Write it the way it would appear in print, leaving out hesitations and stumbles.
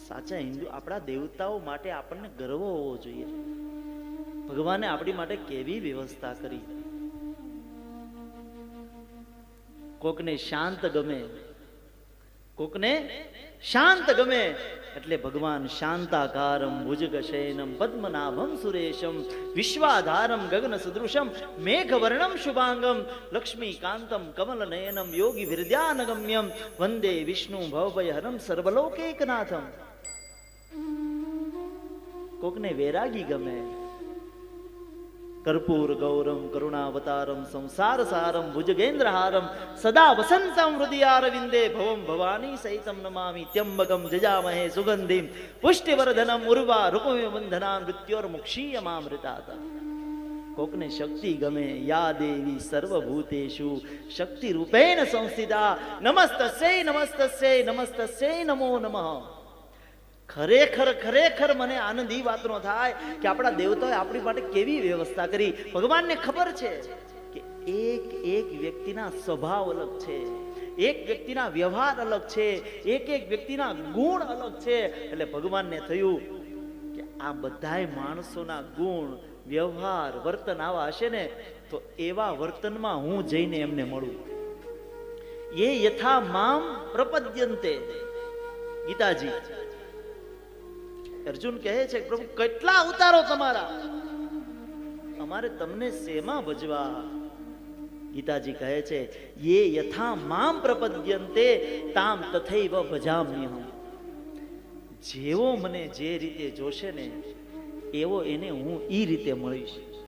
સાચા હિન્દુ આપણા દેવતાઓ માટે આપણને ગર્વ હોવો જોઈએ. ભગવાને આપણી માટે કેવી વ્યવસ્થા કરી. કોકને શાંત ગમે, કોકને શાંત ગમે એટલે ભગવાન શાંતાકારમ ભુજગશયનમ પદ્મનાભમ સુરેશમ વિશ્વાધારમ ગગન સદૃશમ મેઘવર્ણમ શુભાંગમ લક્ષ્મીકાંતમ કમલનયનમ યોગી વિરદ્યાનગમ્યમ વંદે વિષ્ણુ ભવભયહરમ સર્વલોકૈકનાથમ. કોકને વૈરાગી ગમે, કર્પૂર ગૌરમ કરુણાવતારમ સંસાર સારમ ભુજગેન્દ્રહારમ સદા વસંતમ હૃદયારવિંદે ભવમ ભવાની સહિતમ નમામિ ત્યંબકમ જજામહે સુગંધિમ પુષ્ટિવર્ધનમ ઉર્વા રૂપવિબંધના મૃત્યોર્મુક્ષીયમામૃતાત. કોકને શક્તિ ગમે, યા દેવી સર્વભૂતેષુ શક્તિ રૂપેણ સંસ્થિતા નમસ્તસ્યૈ નમસ્તસ્યૈ નમસ્તસ્યૈ નમો નમઃ. ખરેખર ખરેખર મને આનંદ એ વાતનો થાય કે આપણા દેવતાએ આપણી માટે કેવી વ્યવસ્થા કરી. ભગવાનને ખબર છે કે એક એક વ્યક્તિના સ્વભાવ અલગ છે, એક વ્યક્તિના વ્યવહાર અલગ છે, એક એક વ્યક્તિના ગુણ અલગ છે. એટલે ભગવાનને થયું કે આ બધાય માણસોના ગુણ વ્યવહાર વર્તન આવા હશે ને તો એવા વર્તનમાં હું જઈને એમને મળું. એ યથા મામ પ્રપદ્યંતે. ગીતાજી અર્જુન કહે છે કે પ્રભુ કેટલા અવતારો તમારા, અમારે તમને શેમાં ભજવા? ગીતાજી કહે છે યે યથા મામ પ્રપદ્યંતે તામ તથૈવ ભજામ્યહમ. જેવો મને જે રીતે જોશે ને એવો એને હું ઈ રીતે મળીશ.